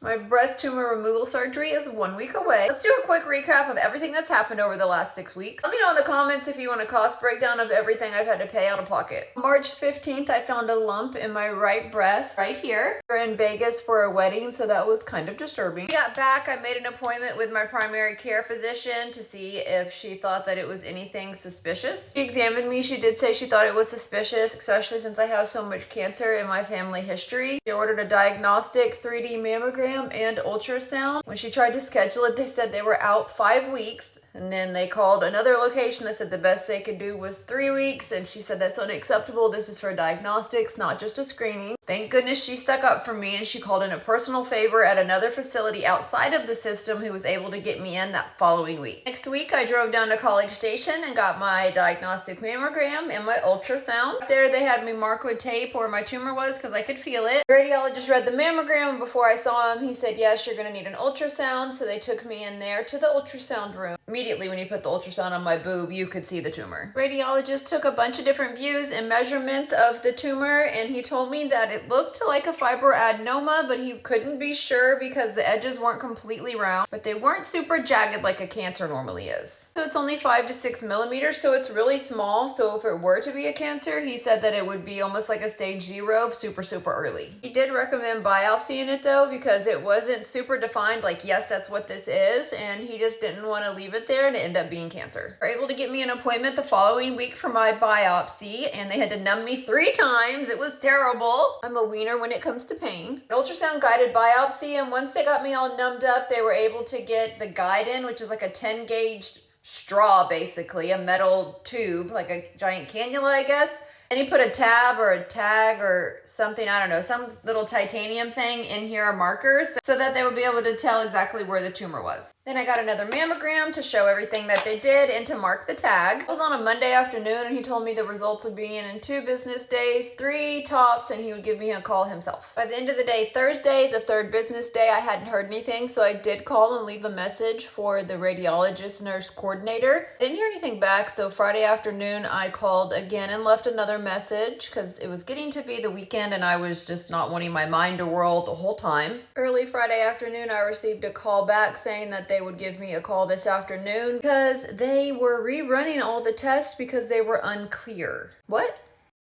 My breast tumor removal surgery is 1 week away. Let's do a quick recap of everything that's happened over the last 6 weeks. Let me know in the comments if you want a cost breakdown of everything I've had to pay out of pocket. March 15th, I found a lump in my right breast, right here. We're in Vegas for a wedding, so that was kind of disturbing. We got back, I made an appointment with my primary care physician to see if she thought that it was anything suspicious. She examined me, she did say she thought it was suspicious, especially since I have so much cancer in my family history. She ordered a diagnostic 3D mammogram and ultrasound. When she tried to schedule it, they said they were out 5 weeks. And then they called another location that said the best they could do was 3 weeks. And she said that's unacceptable. This is for diagnostics, not just a screening. Thank goodness she stuck up for me and she called in a personal favor at another facility outside of the system who was able to get me in that following week. Next week, I drove down to College Station and got my diagnostic mammogram and my ultrasound. Up there, they had me mark with tape where my tumor was because I could feel it. The radiologist read the mammogram and before I saw him, he said, yes, you're going to need an ultrasound. So they took me in there to the ultrasound room. Immediately when he put the ultrasound on my boob, you could see the tumor. Radiologist took a bunch of different views and measurements of the tumor and he told me that it looked like a fibroadenoma, but he couldn't be sure because the edges weren't completely round, but they weren't super jagged like a cancer normally is. So it's only 5 to 6 millimeters, so it's really small. So if it were to be a cancer, he said that it would be almost like a stage 0, super early. He did recommend biopsying it though, because it wasn't super defined, like yes, that's what this is, and he just didn't want to leave it there and it ended up being cancer. They were able to get me an appointment the following week for my biopsy, and they had to numb me 3 times. It was terrible. I'm a wiener when it comes to pain. An ultrasound guided biopsy, and once they got me all numbed up, they were able to get the guide in, which is like a 10 gauge straw, basically, a metal tube, like a giant cannula, I guess. And he put a tab or a tag or something, I don't know, some little titanium thing in here, markers, so that they would be able to tell exactly where the tumor was. Then I got another mammogram to show everything that they did and to mark the tag. It was on a Monday afternoon and he told me the results would be in 2 business days, 3 tops, and he would give me a call himself. By the end of the day, Thursday, the 3rd business day, I hadn't heard anything, so I did call and leave a message for the radiologist nurse coordinator. I didn't hear anything back, so Friday afternoon I called again and left another message because it was getting to be the weekend and I was just not wanting my mind to whirl the whole time. Early Friday afternoon, I received a call back saying that they would give me a call this afternoon because they were rerunning all the tests because they were unclear. What?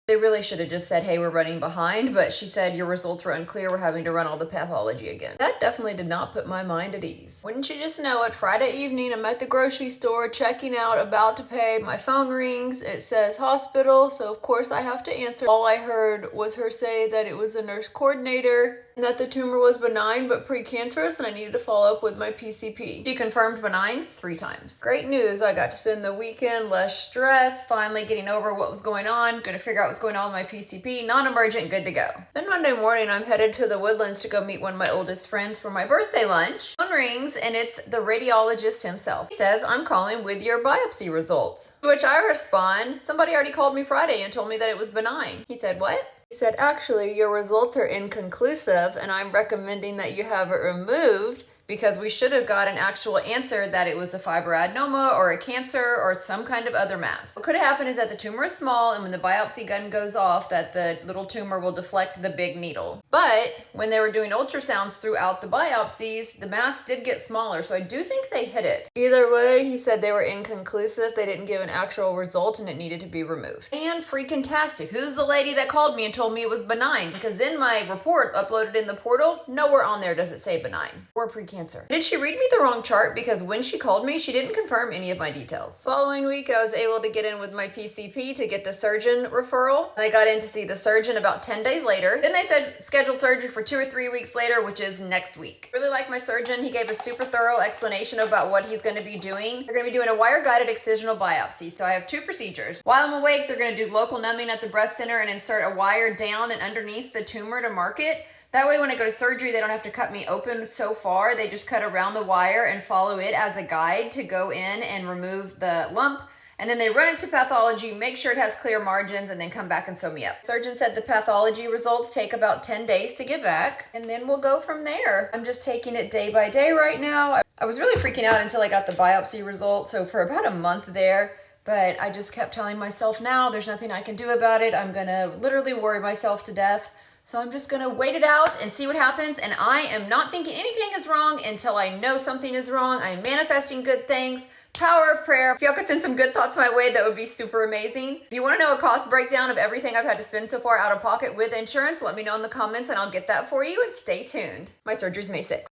They really should have just said, hey, we're running behind, but she said your results were unclear, we're having to run all the pathology again. That definitely did not put my mind at ease. Wouldn't you just know it, Friday evening, I'm at the grocery store, checking out, about to pay, my phone rings, it says hospital, so of course I have to answer. All I heard was her say that it was a nurse coordinator, and that the tumor was benign but precancerous and I needed to follow up with my PCP. She confirmed benign 3 times. Great news, I got to spend the weekend, less stress, finally getting over what was going on, gonna figure out what's going on with my PCP, non-emergent, good to go. Then Monday morning, I'm headed to the Woodlands to go meet one of my oldest friends for my birthday lunch. Phone rings and it's the radiologist himself. He says, I'm calling with your biopsy results. To which I respond, somebody already called me Friday and told me that it was benign. He said, what? He said, actually, your results are inconclusive and I'm recommending that you have it removed because we should have got an actual answer that it was a fibroadenoma or a cancer or some kind of other mass. What could have happened is that the tumor is small and when the biopsy gun goes off that the little tumor will deflect the big needle. But when they were doing ultrasounds throughout the biopsies, the mass did get smaller, so I do think they hit it. Either way, he said they were inconclusive, they didn't give an actual result and it needed to be removed. And freaking tastic, who's the lady that called me and told me it was benign? Because in my report uploaded in the portal, nowhere on there does it say benign or precancer. Did she read me the wrong chart? Because when she called me, she didn't confirm any of my details. Following week, I was able to get in with my PCP to get the surgeon referral. I got in to see the surgeon about 10 days later. Then they said scheduled surgery for 2 or 3 weeks later, which is next week. Really like my surgeon. He gave a super thorough explanation about what he's going to be doing. They're going to be doing a wire-guided excisional biopsy. So I have 2 procedures. While I'm awake, they're going to do local numbing at the breast center and insert a wire down and underneath the tumor to mark it. That way when I go to surgery, they don't have to cut me open so far. They just cut around the wire and follow it as a guide to go in and remove the lump. And then they run it to pathology, make sure it has clear margins, and then come back and sew me up. Surgeon said the pathology results take about 10 days to get back, and then we'll go from there. I'm just taking it day by day right now. I was really freaking out until I got the biopsy results, so for about a month there, but I just kept telling myself now, there's nothing I can do about it. I'm gonna literally worry myself to death. So I'm just gonna wait it out and see what happens. And I am not thinking anything is wrong until I know something is wrong. I'm manifesting good things. Power of prayer. If y'all could send some good thoughts my way, that would be super amazing. If you want to know a cost breakdown of everything I've had to spend so far out of pocket with insurance, let me know in the comments and I'll get that for you, and stay tuned. My surgery's May 6th.